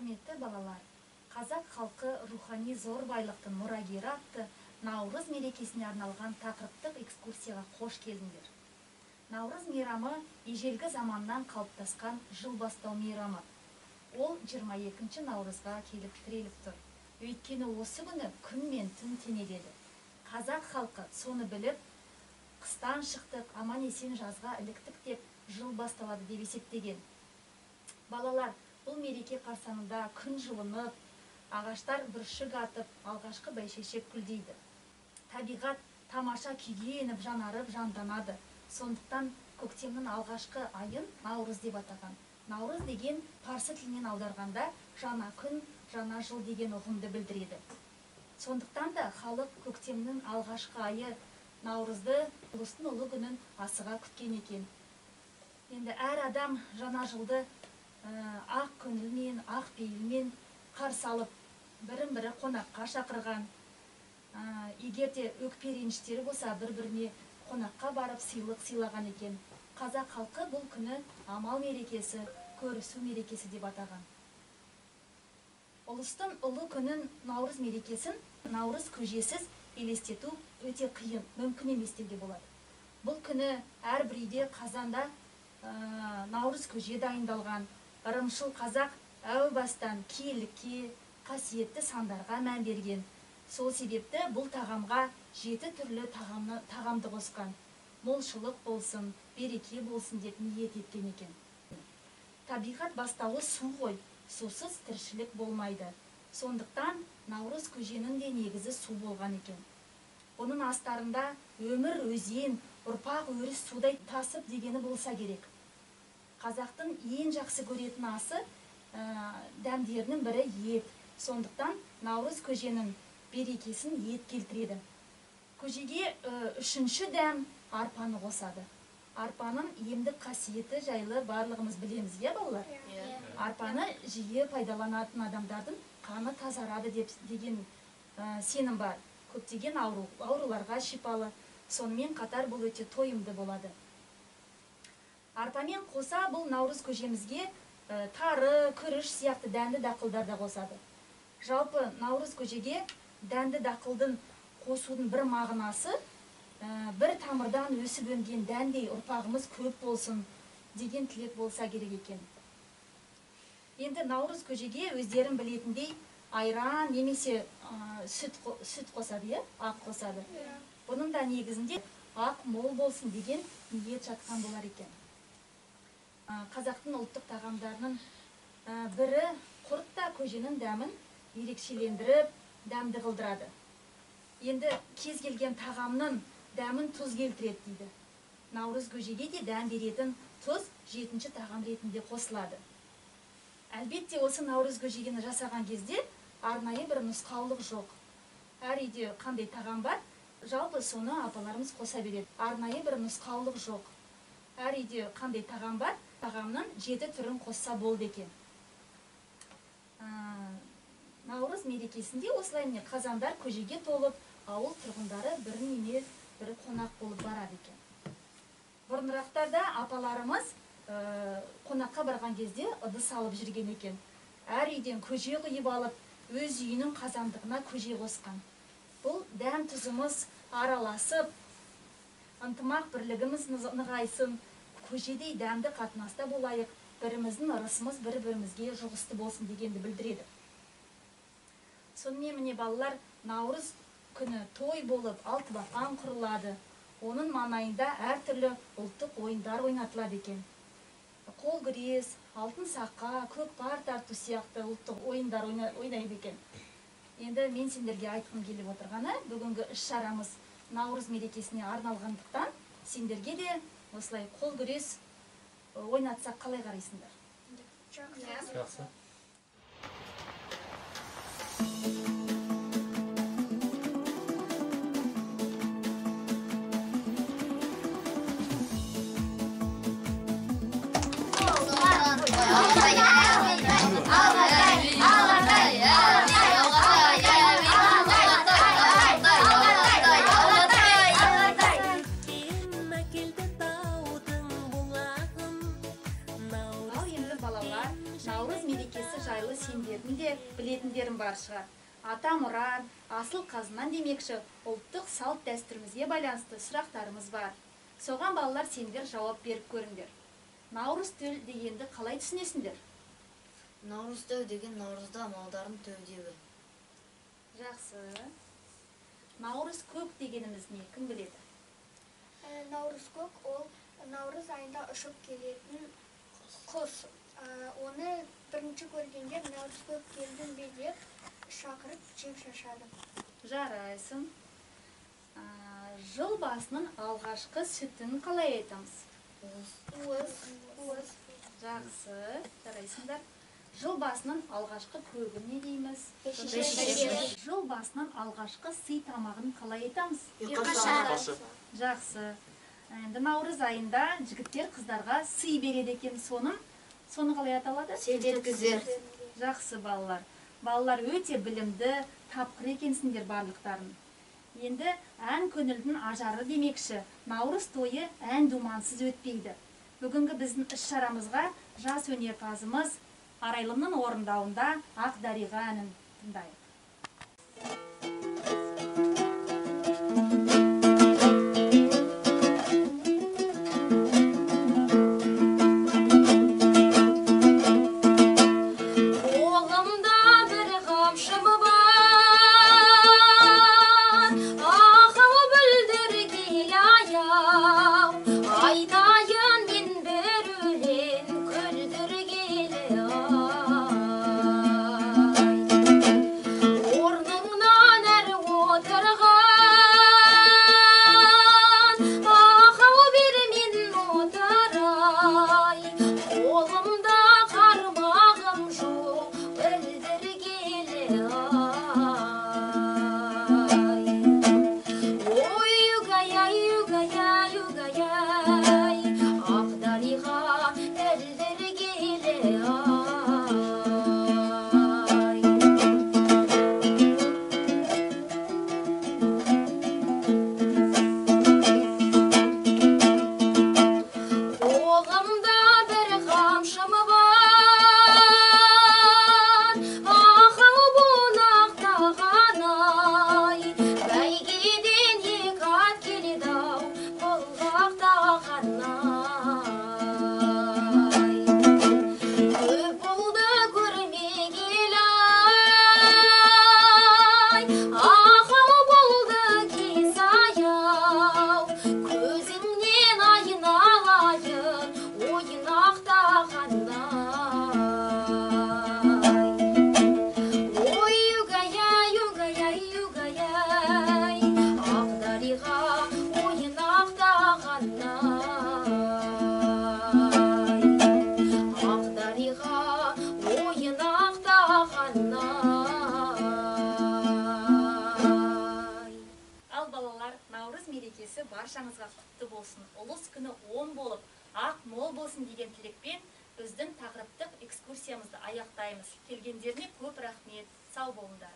Құрметті балалар, қазақ халқы рухани зор байлықтың мұрагері атты Наурыз мерекесіне арналған тақырыптық экскурсияға қош келдіңдер. Наурыз мейрамы ежелгі заманнан қалыптасқан жыл бастау мейрамы. Ол 22 наурызға келіп тіреліп тұр. Өйткені осы күні күн мен түн теңеледі. Қазақ халқы соны біліп, қыстан шықтық, аман есен жазға іліктік деп жыл басталады деп есептеген. Балалар, бұл мереке қарсаңында күн жылынып, ағаштар бүршік атып, алғашқы бәйшешек гүлдейді. Табиғат тамаша күйге еніп, жанарып, жанданады. Сондықтан көктемнің алғашқы айын Наурыз деп атаған. Наурыз деген парсы тілінен аударғанда жаңа күн, жаңа жыл деген ұғымды білдіреді. Сондықтан да халық көктемнің алғашқы айы Наурызды ұлыстың ұлы күнін асыға күткен екен. Енді әр адам жаңа жылды ақ көңілмен, ақ пейілмен қарсы алып, бірін-бірі қонаққа шақырған. Егер де өкпе реніштері болса, бір-біріне қонаққа барып сыйлық сыйлаған екен. Қазақ халқы бұл күні амал мерекесі, көрісу мерекесі деп атаған. Ұлыстың ұлы күнін, Наурыз мерекесін, Наурыз көжесіз елестету өте қиын, мүмкін емес деуге болады. Бұл күні әрбір үйде қазанда Наурыз көже дайындалған. Ырымшыл қазақ әу бастан киелікке, қасиетті сандарға мән берген. Сол себепті бұл тағамға 7 түрлі тағамды қосқан. Молшылық болсын, береке болсын деп ниет еткен екен. Табиғат бастауы су ғой, сусыз тіршілік болмайды. Сондықтан Наурыз көженің де негізі су болған екен. Оның астарында өмір, өзен, ұрпақ өріс судай тасып дегені болса керек. Қазақтың ең жақсы көретін асы дәмдерінің бірі ет. Сондықтан Наурыз көженің берекесін ет келтіреді. Көжеге үшінші дәм арпаны қосады. Арпаның емдік қасиеті жайлы барлығымыз білеміз, е балалар? Арпаны жиі пайдаланатын адамдардың қаны тазарады деген сенім бар. Көптеген ауруларға шипалы. Сонымен қатар бұл өте тойымды болады. Арпамен қоса бұл Наурыз көжемізге тары, күріш сияқты дәнді дақылдар да қосады. Жалпы Наурыз көжеге дәнді дақылдың қосудың бір мағынасы, бір тамырдан өсіп өнген дәндей ұрпағымыз көп болсын деген тілек болса керек екен. Енді Наурыз көжеге өздерін білетіндей айран немесе сүт қосады, ақ қосады. Бұның да негізінде ақ мол болсын деген ниет жатқан болар екен. Қазақтың ұлттық тағамдарының бірі құрт та көженің дәмін ерекшелендіріп, дәмді қылдырады. Енді кез келген тағамның дәмін тұз келтіреді дейді. Наурыз көжеге де дәм беретін тұз 7-ші тағам ретінде қосылады. Әлбетте осы Наурыз көжегені жасаған кезде арнайы бір нұсқаулық жоқ. Әр үйде қандай тағам бар, жалпы соны апаларымыз қоса береді. Арнайы бір нұсқаулық жоқ. Әр үйде қандай тағам бар, тағамның 7 түрін қосса болды екен. Наурыз мерекесінде осылай міне қазандар көжеге толып, ауыл тұрғындары біріне бірі қонақ болып барады екен. Бұрынырақтарда апаларымыз қонаққа барған кезде ыдыс алып жүрген екен. Әр үйден көже құйып алып, өз үйінің қазандығына көже қосқан. Бұл дәм тұзымыз араласып, ынтымақ бірлігіміз нығайсын, көжедей дәмді қатынаста болайық, біріміздің ырысымыз бір-бірімізге жұғысты болсын дегенді білдіреді. Сонымен міне балалар, Наурыз күні той болып, алтыбақан құрылады. Оның маңайында әртүрлі ұлттық ойындар ойнатылады екен. Қол күрес, алтын саққа, көкпар тарту сияқты ұлттық ойындар ойнайды екен. Енді мен сендерге айтқым келіп отырғаны, бүгінгі іс-шарамыз Наурыз мерекесіне арналғандықтан, сендерге де осылай қол күрес ойнатсақ қалай қарайсыңдар? Жақсы. Наурыз мерекесі туралы сендердің де білетіндерің бар шығар. Ата мұра, асыл қазынан демекші, ұлттық салт дәстүрімізге байланысты сұрақтарымыз бар. Соған балалар сендер жауап беріп көріңдер. Наурыз төл дегенді қалай түсінесіңдер? Наурыз төл деген наурызда малдардың төлдеуі. Жақсы. Наурыз көк дегеніміз не, кім біледі? Наурыз көк ол наурыз айында ұшып келетін құс. Оны бірінші көргендер наурыз көк келдің бе деп шақырып жеп шашады. Жарайсың. Жыл басының алғашқы сүтін қалай айтамыз? Уыз. Жақсы, жарайсыңдар. Жыл басының алғашқы көгін не дейміз? Бешешек. Жыл басының алғашқы сый тамағын қалай айтамыз? Иқаша. Жақсы. Енді наурыз айында жігіттер қыздарға сый береді екен, соны қалай аталады? Селеткізер. Жақсы балалар. Балалар өте білімді, тапқыр екенсіңдер барлықтарын. Енді ән көңілдің ажары демекші, наурыз тойы ән думансыз өтпейді. Бүгінгі біздің іс-шарамызға жас өнерпазымыз Арайлымның орындауында Ақ Дариға әнін тыңдайық. Баршаңызға құтты болсын, ұлыс күні 10 болып, ақ мол болсын деген тілекпен біздің тақырыптық экскурсиямызды аяқтаймыз. Келгендеріне көп рахмет, сау болыңдар.